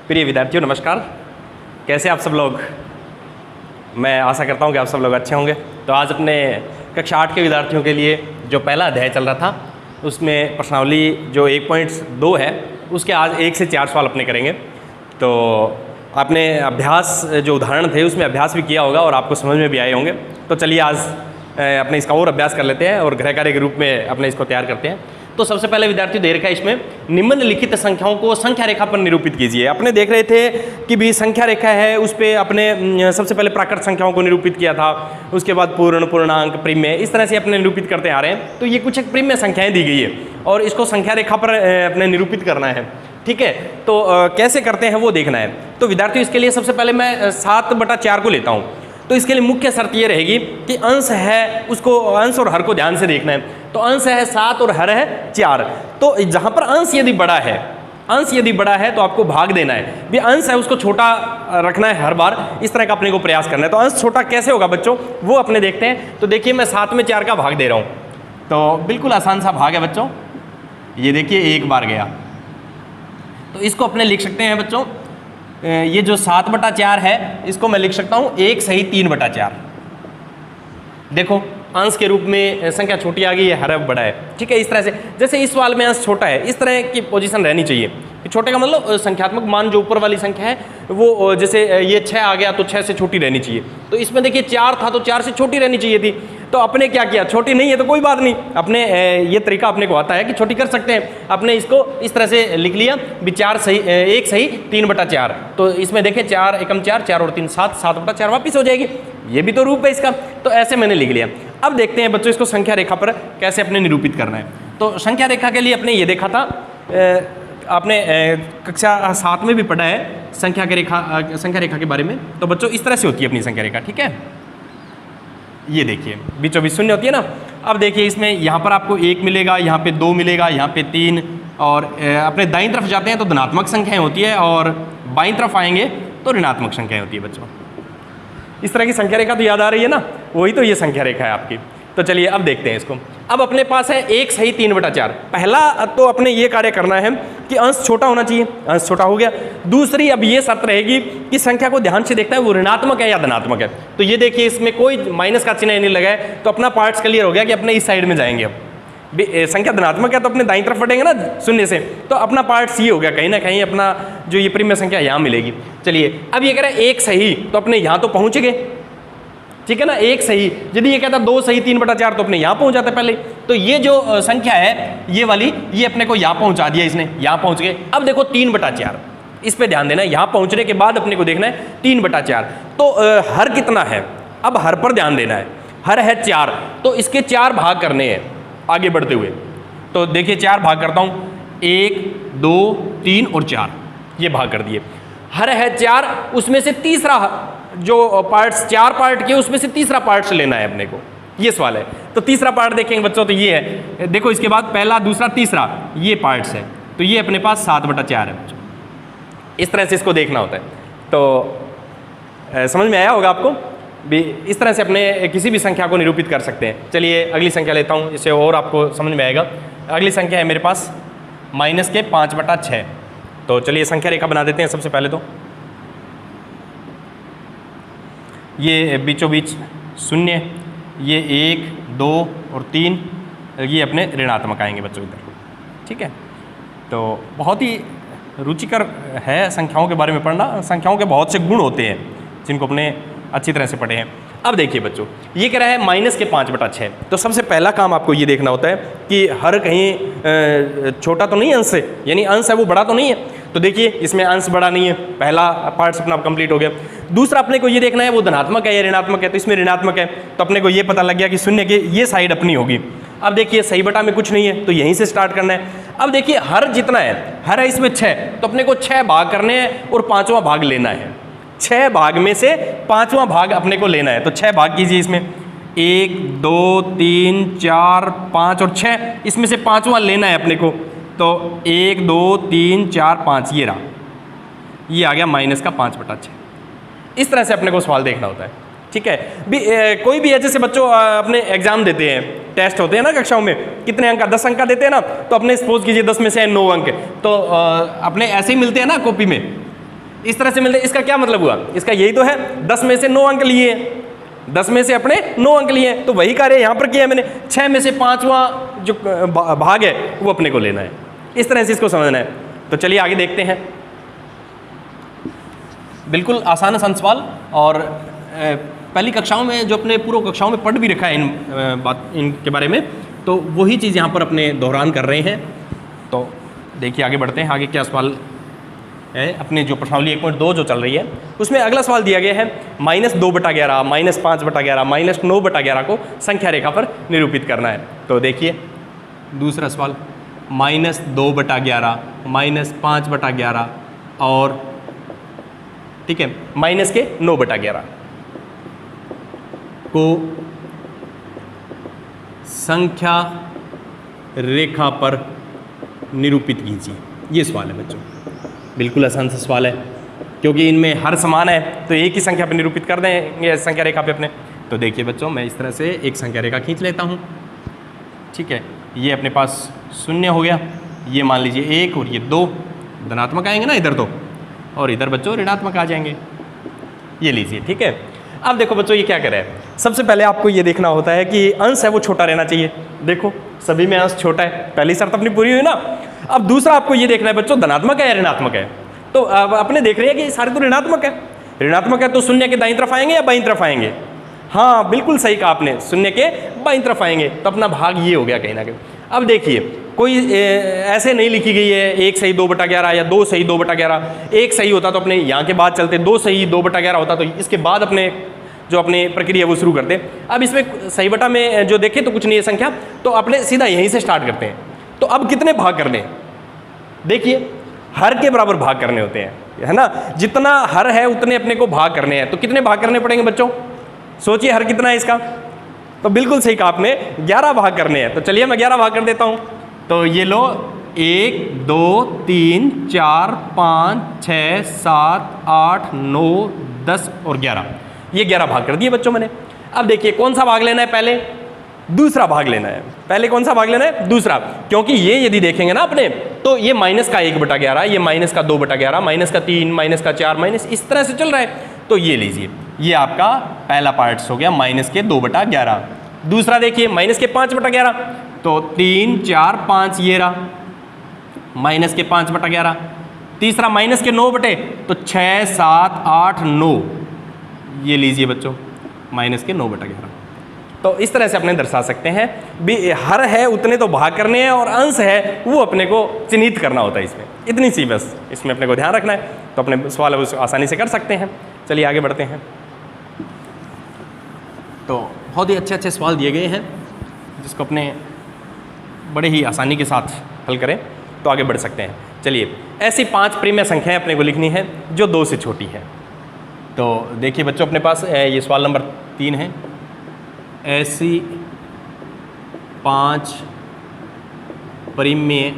प्रिय विद्यार्थियों नमस्कार। कैसे आप सब लोग? मैं आशा करता हूँ कि आप सब लोग अच्छे होंगे। तो आज अपने कक्षा 8 के विद्यार्थियों के लिए जो पहला अध्याय चल रहा था उसमें प्रश्नावली जो 1.2 है उसके आज 1 से 4 सवाल अपने करेंगे। तो आपने अभ्यास जो उदाहरण थे उसमें अभ्यास भी किया होगा और आपको समझ में भी आए होंगे। तो चलिए आज अपने इसका और अभ्यास कर लेते हैं और गृह कार्य के रूप में अपने इसको तैयार करते हैं। तो सबसे पहले विद्यार्थी दे रखा है इसमें निम्नलिखित संख्याओं को संख्या रेखा पर निरूपित कीजिए। अपने देख रहे थे कि भी संख्या रेखा है उस पर अपने सबसे पहले प्राकृत संख्याओं को निरूपित किया था, उसके बाद पूर्ण, पूर्णांक, प्रिम्य, इस तरह से अपने निरूपित करते आ रहे हैं। तो ये कुछ एक प्रिम्य संख्याएं दी गई है और इसको संख्या रेखा पर अपने निरूपित करना है। ठीक है, तो कैसे करते हैं वो देखना है। तो विद्यार्थियों इसके लिए सबसे पहले मैं 7/4 को लेता हूँ। तो इसके लिए मुख्य शर्त ये रहेगी कि अंश है उसको, अंश और हर को ध्यान से देखना है। तो अंश है 7 और हर है 4। तो जहाँ पर अंश यदि बड़ा है, अंश यदि बड़ा है तो आपको भाग देना है। भी अंश है उसको छोटा रखना है हर बार, इस तरह का अपने को प्रयास करना है। तो अंश छोटा कैसे होगा बच्चों वो अपने देखते हैं। तो देखिए मैं 7 में 4 का भाग दे रहा हूँ। तो बिल्कुल आसान सा भाग है बच्चों। ये देखिए 1 बार गया। तो इसको अपने लिख सकते हैं बच्चों, ये जो 7/4 है इसको मैं लिख सकता हूँ 1 सही 3/4। देखो अंश के रूप में संख्या छोटी आ गई है, हर बड़ा है। ठीक है, इस तरह से जैसे इस सवाल में अंश छोटा है इस तरह की पोजीशन रहनी चाहिए। छोटे का मतलब संख्यात्मक मान जो ऊपर वाली संख्या है वो जैसे ये 6 आ गया तो 6 से छोटी रहनी चाहिए। तो इसमें देखिए 4 था तो 4 से छोटी रहनी चाहिए थी। तो अपने क्या किया, छोटी नहीं है तो कोई बात नहीं, अपने ये तरीका अपने को आता है कि छोटी कर सकते हैं। अपने इसको इस तरह से लिख लिया भी 4 सही 1 सही 3/4। तो इसमें देखें 4 एकम 4, 4 और 3 7, 7/4 वापिस हो जाएगी। ये भी तो रूप है इसका। तो ऐसे मैंने लिख लिया। अब देखते हैं बच्चों इसको संख्या रेखा पर कैसे अपने निरूपित करना है। तो संख्या रेखा के लिए अपने ये देखा था, आपने कक्षा 7 में भी पढ़ा है संख्या रेखा के बारे में। तो बच्चों इस तरह से होती है अपनी संख्या रेखा। ठीक है, ये देखिए बीचों बीच शून्य होती है ना। अब देखिए इसमें यहाँ पर आपको 1 मिलेगा, यहाँ पे 2 मिलेगा, यहाँ पे 3 और अपने दाईं तरफ जाते हैं तो धनात्मक संख्याएं होती है और बाईं तरफ आएंगे तो ऋणात्मक संख्याएं होती है बच्चों। इस तरह की संख्या रेखा तो याद आ रही है ना, वही तो ये संख्या रेखा है आपकी। तो चलिए अब देखते हैं इसको। अब अपने पास है 1 सही 3/4। पहला तो अपने ये कार्य करना है कि अंश छोटा होना चाहिए, अंश छोटा हो गया। दूसरी अब ये शर्त रहेगी कि संख्या को ध्यान से देखना है वो ऋणात्मक है या धनात्मक है। तो ये देखिए इसमें कोई माइनस का चिन्ह नहीं लगा है तो अपना पार्ट्स क्लियर हो गया कि अपने इस साइड में जाएंगे। अब संख्या धनात्मक है तो अपने दाईं तरफ बढ़ेंगे ना शून्य से, तो अपना पार्ट सी हो गया, कहीं ना कहीं अपना जो ये प्रिम्य संख्या यहाँ मिलेगी। चलिए अब ये कह रहा है 1 सही तो अपने यहाँ तो पहुँच गए। ठीक है ना, 1 सही। यदि ये कहता 2 सही 3/4 तो अपने यहाँ पहुँच जाता पहले। तो ये जो संख्या है ये वाली, ये अपने को यहाँ पहुँचा दिया इसने, यहाँ पहुँच गए। अब देखो 3/4, इस पे ध्यान देना है। यहाँ पहुँचने के बाद अपने को देखना है 3/4। तो हर कितना है, अब हर पर ध्यान देना है। हर है 4 तो इसके 4 भाग करने हैं आगे बढ़ते हुए। तो देखिए 4 भाग करता हूँ, 1 2 3 और 4, ये भाग कर दिए। हर है 4, उसमें से तीसरा जो पार्ट्स 4 पार्ट के उसमें से तीसरा पार्ट्स लेना है अपने को, ये सवाल है। तो तीसरा पार्ट देखेंगे बच्चों तो ये है, देखो इसके बाद पहला दूसरा तीसरा ये पार्ट्स है। तो ये अपने पास 7/4 है बच्चों। इस तरह से इसको देखना होता है। तो समझ में आया होगा आपको भी। इस तरह से अपने किसी भी संख्या को निरूपित कर सकते हैं। चलिए अगली संख्या लेता हूँ, इससे और आपको समझ में आएगा। अगली संख्या है मेरे पास -5/6। तो चलिए संख्या रेखा बना देते हैं सबसे पहले। तो ये बीचों बीच शून्य, ये 1 2 और 3, ये अपने ऋणात्मक आएंगे बच्चों इधर। ठीक है, तो बहुत ही रुचिकर है संख्याओं के बारे में पढ़ना। संख्याओं के बहुत से गुण होते हैं जिनको अपने अच्छी तरह से पढ़े हैं। अब देखिए बच्चों ये कह रहा है -5/6। तो सबसे पहला काम आपको ये देखना होता है कि हर कहीं छोटा तो नहीं अंश से, यानी अंश है वो बड़ा तो नहीं है। तो देखिए इसमें अंश बड़ा नहीं है, पहला पार्ट्स अपना कंप्लीट हो गया। दूसरा अपने को ये देखना है वो धनात्मक है या ऋणात्मक है। तो इसमें ऋणात्मक है तो अपने को ये पता लग गया कि शून्य के ये साइड अपनी होगी। अब देखिए सही बटा में कुछ नहीं है तो यहीं से स्टार्ट करना है। अब देखिए हर जितना है, हर है इसमें 6 तो अपने को 6 भाग करने हैं और 5वां भाग लेना है। 6 भाग में से 5वां भाग अपने को लेना है। तो 6 भाग कीजिए इसमें, 1 2 3 4 5 और 6, इसमें से 5वां लेना है अपने को। तो 1 2 3 4 5 ये रहा, ये आ गया -5/6। इस तरह से अपने को सवाल देखना होता है। ठीक है, कोई भी है जैसे बच्चों अपने एग्जाम देते हैं, टेस्ट होते हैं ना कक्षाओं में, कितने अंक का 10 अंक का देते हैं ना। तो अपने सपोज कीजिए 10 में से 9 अंक, तो अपने ऐसे ही मिलते हैं ना कॉपी में। इस तरह से मिलते हैं। इसका क्या मतलब हुआ, इसका यही तो है 10 में से 9 अंक लिए हैं, 10 में से अपने 9 अंक लिए हैं, तो वही कार्य यहाँ पर किया मैंने। 6 में से 5वां जो भाग है वो अपने को लेना है। इस तरह से इसको समझना है। तो चलिए आगे देखते हैं। बिल्कुल आसान आसान सवाल, और पहली कक्षाओं में जो अपने पूर्व कक्षाओं में पढ़ भी रखा है इनके बारे में, तो वही चीज़ यहाँ पर अपने दोहरान कर रहे हैं। तो देखिए आगे बढ़ते हैं। आगे क्या सवाल है, अपने जो प्रश्नावली 1.2 जो चल रही है उसमें अगला सवाल दिया गया है -2/11, -5/11, -9/11 को संख्या रेखा पर निरूपित करना है। तो देखिए दूसरा सवाल, -2/11, -5/11 और ठीक है -9/11 को संख्या रेखा पर निरूपित कीजिए। ये सवाल है बच्चों, बिल्कुल आसान सा सवाल है, क्योंकि इनमें हर समान है तो एक ही संख्या पर निरूपित कर देंगे संख्या रेखा पे अपने। तो देखिए बच्चों, मैं इस तरह से एक संख्या रेखा खींच लेता हूँ। ठीक है, ये अपने पास 0 हो गया, ये मान लीजिए 1 और ये 2 धनात्मक आएंगे ना इधर तो, और इधर बच्चों ऋणात्मक आ जाएंगे। ये लीजिए, ठीक है। अब देखो बच्चों, ये क्या कर रहा है, सबसे पहले आपको ये देखना होता है कि अंश है वो छोटा रहना चाहिए। देखो सभी में अंश छोटा है, पहली शर्त अपनी पूरी हुई ना। अब दूसरा आपको ये देखना है बच्चों, धनात्मक है या ऋणात्मक है। तो अब अपने देख रहे हैं कि सारे तो ऋणात्मक है। ऋणात्मक है तो 0 के दाईं तरफ आएंगे या बाईं तरफ आएंगे। हाँ बिल्कुल सही कहा आपने, 0 के बाईं तरफ आएंगे, तो अपना भाग ये हो गया कहीं ना कहीं। अब देखिए कोई ऐसे नहीं लिखी गई है 1 सही 2/11 या 2 सही 2/11। 1 सही होता तो अपने यहाँ के बाद चलते, 2 सही 2/11 होता तो इसके बाद अपने जो अपने प्रक्रिया वो शुरू करते। अब इसमें सही बटा में जो देखें तो कुछ नहीं है संख्या, तो अपने सीधा यहीं से स्टार्ट करते हैं। तो अब कितने भाग करने, देखिए हर के बराबर भाग करने होते हैं, है ना। जितना हर है उतने अपने को भाग करने हैं। तो कितने भाग करने पड़ेंगे बच्चों, सोचिए हर कितना है इसका। तो बिल्कुल सही कहा आपने, 11 भाग करने हैं। तो चलिए मैं 11 भाग कर देता हूँ। तो ये लो 1 2 3 4 5 6 7 8 9 10 और 11, ये 11 भाग कर दिए बच्चों मैंने। अब देखिए कौन सा भाग लेना है, पहले दूसरा भाग लेना है। पहले कौन सा भाग लेना है, दूसरा, क्योंकि ये यदि देखेंगे ना अपने, तो ये -1/11, ये -2/11, -3, -4, माइनस इस तरह से चल रहा है। तो ये लीजिए, ये आपका पहला पार्ट हो गया -2/11। दूसरा देखिए -5/11, तो 3 4 5 ये रहा -5/11। तीसरा -9/, तो 6 7 8 9, ये लीजिए बच्चों -9/11। तो इस तरह से अपने दर्शा सकते हैं भी, हर है उतने तो भाग करने हैं और अंश है वो अपने को चिन्हित करना होता है। इसमें इतनी सी बस इसमें अपने को ध्यान रखना है, तो अपने सवाल उस आसानी से कर सकते हैं। चलिए आगे बढ़ते हैं। तो बहुत ही अच्छे अच्छे सवाल दिए गए हैं जिसको अपने बड़े ही आसानी के साथ हल करें तो आगे बढ़ सकते हैं। चलिए, ऐसी 5 प्रेम्य संख्याएं अपने को लिखनी है जो 2 से छोटी है। तो देखिए बच्चों, अपने पास ये सवाल नंबर 3 है। ऐसी 5 परिमेय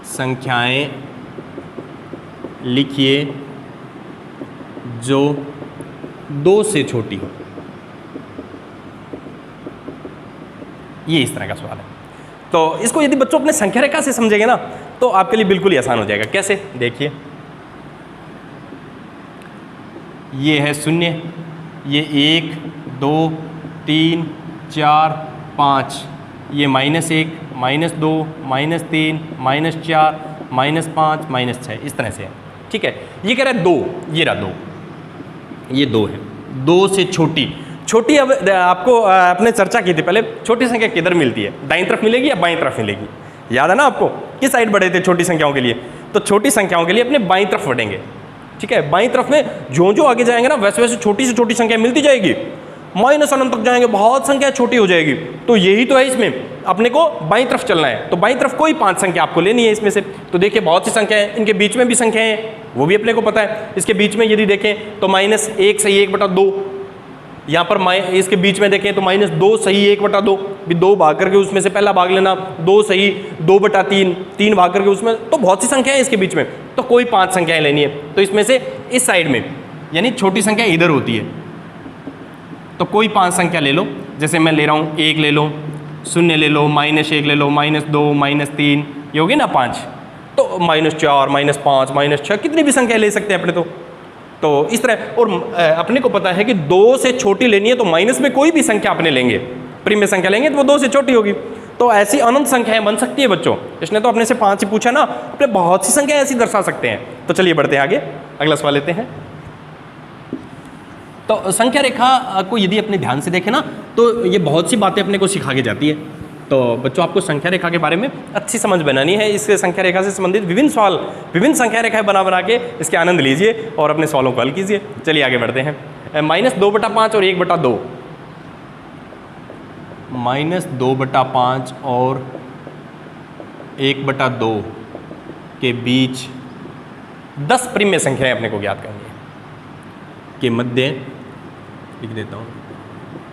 संख्याएं लिखिए जो 2 से छोटी हो। ये इस तरह का सवाल है। तो इसको यदि बच्चों अपने संख्या रेखा से समझेंगे ना तो आपके लिए बिल्कुल ही आसान हो जाएगा। कैसे, देखिए ये है 0, ये 1 2 3 4 5, ये -1 -2 -3 -4 -5 -6, इस तरह से है। ठीक है, ये कह रहा है 2, ये रहा 2, ये 2 है, 2 से छोटी। छोटी अब आपको आपने चर्चा की थी पहले, छोटी संख्या किधर मिलती है, दाईं तरफ मिलेगी या बाईं तरफ मिलेगी। याद है ना आपको, किस साइड बढ़े थे छोटी संख्याओं के लिए। तो छोटी संख्याओं के लिए अपने बाईं तरफ बढ़ेंगे। ठीक है, बाईं तरफ में जो आगे जाएंगे ना वैसे वैसे छोटी से छोटी संख्या मिलती जाएगी, माइनस अनंत तक जाएंगे, बहुत संख्या छोटी हो जाएगी। तो यही तो है, इसमें अपने को बाईं तरफ चलना है। तो बाईं तरफ कोई 5 संख्या आपको लेनी है इसमें से। तो देखिए बहुत सी संख्या है, इनके बीच में भी संख्याएं हैं, वो भी अपने को पता है। इसके बीच में यदि देखें तो -1 सही 1/2, यहाँ पर इसके बीच में देखें तो -2 सही 1/2, भी 2 भाग करके उसमें से पहला भाग लेना, 2 सही 2/3, 3 भाग करके उसमें, तो बहुत सी संख्याएं इसके बीच में। तो कोई 5 संख्याएं लेनी है। तो इसमें से इस साइड में यानी छोटी संख्या इधर होती है, तो कोई 5 संख्या ले लो। जैसे मैं ले रहा हूँ 1 ले लो, 0 ले लो, -1 ले लो, -2 -3, ये होगी ना 5। तो -4, -5, -6 कितनी भी संख्या ले सकते हैं अपने तो इस तरह। और अपने को पता है कि 2 से छोटी लेनी है तो माइनस में कोई भी संख्या अपने लेंगे, प्रिम में संख्या लेंगे तो वो 2 से छोटी होगी। तो ऐसी अनंत संख्याएं बन सकती है बच्चों। इसने तो अपने से 5 ही पूछा ना, अपने बहुत सी संख्या ऐसी दर्शा सकते हैं। तो चलिए बढ़ते हैं आगे, अगला सवाल लेते हैं। तो संख्या रेखा को यदि अपने ध्यान से देखें ना तो ये बहुत सी बातें अपने को सिखा के जाती है। तो बच्चों आपको संख्या रेखा के बारे में अच्छी समझ बनानी है। इस संख्या रेखा से संबंधित विभिन्न सवाल, विभिन्न संख्या रेखाएं बना के इसके आनंद लीजिए और अपने सवालों को हल कीजिए। चलिए आगे बढ़ते हैं। -2/5 और 1/2, -2/5 और 1/2 के बीच 10 प्रिम्य संख्याएं अपने को ज्ञात करनी है। के मध्य लिख देता हूँ,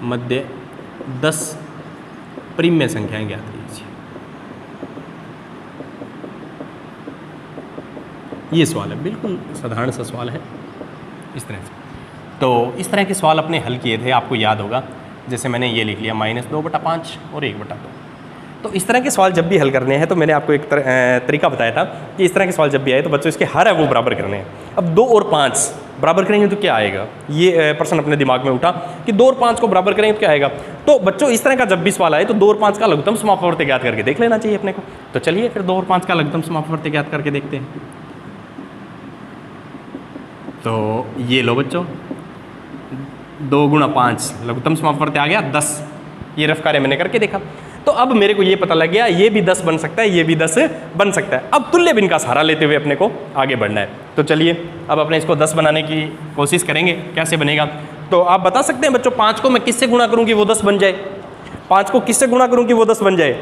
मध्य 10 प्रिम्य संख्याएं ज्ञात कीजिए। ये सवाल है, बिल्कुल साधारण सा सवाल है इस तरह से। तो इस तरह के सवाल अपने हल किए थे, आपको याद होगा। जैसे मैंने ये लिख लिया -2/5 और 1/2। तो इस तरह के सवाल जब भी हल करने हैं तो मैंने आपको एक तरीका बताया था कि इस तरह के सवाल जब भी आए तो बच्चों इसके हर है वो बराबर करने हैं। अब 2 और 5 बराबर करेंगे तो क्या आएगा, ये प्रश्न अपने दिमाग में उठा कि 2 और 5 को बराबर करेंगे तो क्या आएगा। तो बच्चों इस तरह का जब भी सवाल आए तो 2 और 5 का लघुत्तम समापवर्ती ज्ञात करके देख लेना चाहिए अपने को। तो चलिए फिर 2 और 5 का लघुत्तम समापवर्ती ज्ञात करके देखते हैं। तो ये लो बच्चों, 2 × 5 लघुत्तम समापवर्ती आ गया 10। ये रफ कार्य मैंने करके देखा। तो अब मेरे को ये पता लग गया ये भी 10 बन सकता है, ये भी 10 बन सकता है। अब तुल्य भिन्न का सहारा लेते हुए अपने को आगे बढ़ना है। तो चलिए अब अपने इसको 10 बनाने की कोशिश करेंगे। कैसे बनेगा तो आप बता सकते हैं बच्चों। 5 को मैं किससे गुणा करूँ कि वो 10 बन जाए? 5 को किससे गुणा करूँ कि वो 10 बन जाए?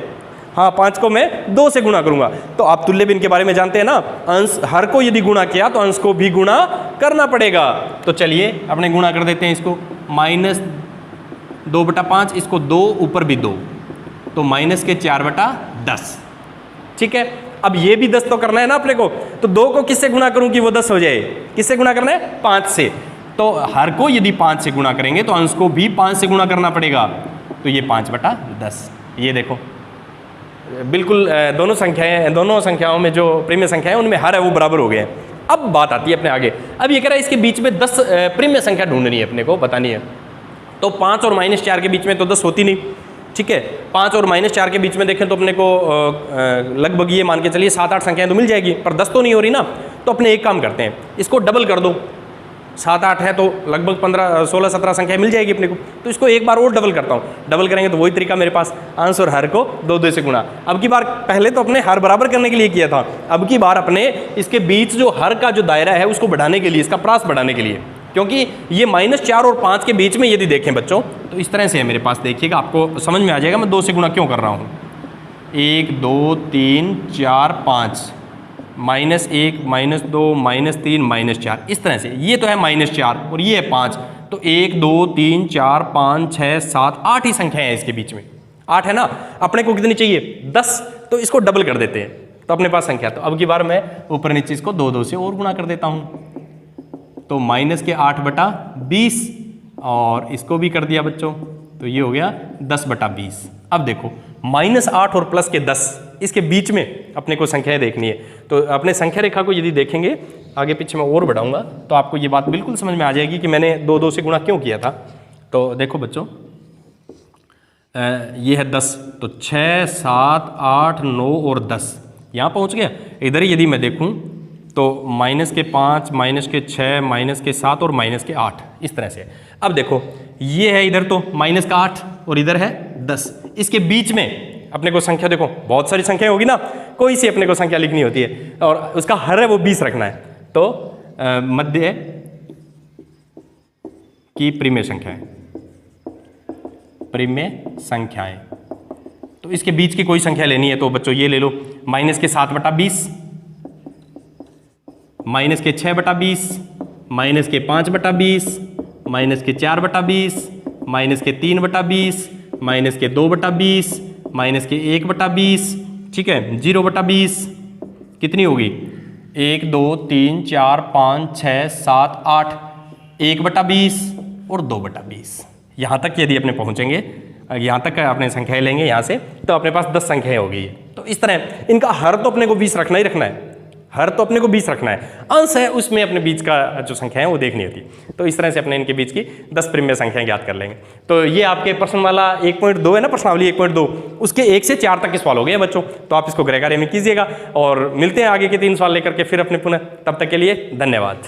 हाँ, 5 को मैं 2 से गुणा करूँगा। तो आप तुल्य भिन्न के बारे में जानते हैं ना, अंश हर को यदि गुणा किया तो अंश को भी गुणा करना पड़ेगा। तो चलिए अपने गुणा कर देते हैं इसको। -2/5, इसको 2 ऊपर भी 2, तो -4/10। ठीक है, अब ये भी 10 तो करना है ना अपने को। तो 2 को किससे गुणा करूं कि वो 10 हो जाए? किससे गुणा करना है? 5 से। तो हर को यदि 5 से गुणा करेंगे तो अंश को भी 5 से गुणा करना पड़ेगा। तो ये 5/10। ये देखो बिल्कुल दोनों संख्याओं में जो प्रिम्य संख्या है उनमें हर है वो बराबर हो गए। अब बात आती है अपने आगे। अब ये कह रहा है इसके बीच में 10 प्रिम्य संख्या ढूंढनी है, अपने को बतानी है। तो 5 और -4 के बीच में तो 10 होती नहीं। ठीक है, 5 और -4 के बीच में देखें तो अपने को लगभग ये मान के चलिए 7-8 संख्याएं तो मिल जाएगी, पर 10 तो नहीं हो रही ना। तो अपने एक काम करते हैं, इसको डबल कर दो। 7-8 है तो लगभग 15-16-17 संख्या मिल जाएगी अपने को। तो इसको एक बार और डबल करता हूँ। डबल करेंगे तो वही तरीका मेरे पास, अंश और हर को 2-2 से गुणा। अब की बार पहले तो अपने हर बराबर करने के लिए किया था, अब की बार अपने इसके बीच जो हर का जो दायरा है उसको बढ़ाने के लिए, इसका प्रास बढ़ाने के लिए। क्योंकि ये -4 और 5 के बीच में यदि देखें बच्चों तो इस तरह से है मेरे पास। देखिएगा आपको समझ में आ जाएगा मैं 2 से गुणा क्यों कर रहा हूँ। 1 2 3 4 5 -1 -2 -3 -4, इस तरह से। ये तो है -4 और ये है 5। तो 1 2 3 4 5 6 7 8 ही संख्याएं हैं इसके बीच में। 8 है ना। अपने को कितनी चाहिए? 10। तो इसको डबल कर देते हैं तो अपने पास संख्या। तो अब की बार मैं ऊपर नीचे इसको 2-2 से और गुणा कर देता हूँ। तो -8/20 और इसको भी कर दिया बच्चों, तो ये हो गया 10/20। अब देखो -8 और प्लस के 10 इसके बीच में अपने को संख्याएं देखनी है। तो अपने संख्या रेखा को यदि देखेंगे, आगे पीछे मैं और बढ़ाऊंगा तो आपको ये बात बिल्कुल समझ में आ जाएगी कि मैंने 2-2 से गुणा क्यों किया था। तो देखो बच्चों, ये है 10, तो 6 7 8 9 और 10 यहाँ पहुँच गया। इधर यदि मैं देखूँ तो -5 -6 -7 और -8 इस तरह से। अब देखो ये है इधर तो -8 और इधर है 10। इसके बीच में अपने को संख्या देखो, बहुत सारी संख्या होगी ना, कोई सी अपने को संख्या लिखनी होती है और उसका हर है वो 20 रखना है। तो मध्य की प्रिम्य संख्याएं, तो इसके बीच की कोई संख्या लेनी है। तो बच्चों ये ले लो, -7/20 -6/20 -5/20 -4/20 -3/20 -2/20 -1/20। ठीक है, 0/20 कितनी होगी? 1 2 3 4 5 6 7 8 1/20 और 2/20। यहाँ तक यदि अपने पहुँचेंगे, यहाँ तक अपने संख्याएं लेंगे यहाँ से, तो अपने पास 10 संख्याएं हो गई है। तो इस तरह इनका हर तो अपने को 20 रखना ही रखना है। हर तो अपने को 20 रखना है, अंश है उसमें अपने बीच का जो संख्या है वो देखनी होती। तो इस तरह से अपने इनके बीच की 10 प्रिम्य संख्याएं ज्ञात कर लेंगे। तो ये आपके प्रश्न वाला 1.2 है ना, प्रश्नावली 1.2, उसके 1 से 4 तक के सवाल हो गए हैं बच्चों। तो आप इसको ग्रेगारे में कीजिएगा और मिलते हैं आगे के 3 सवाल लेकर के फिर अपने पुनः। तब तक के लिए धन्यवाद।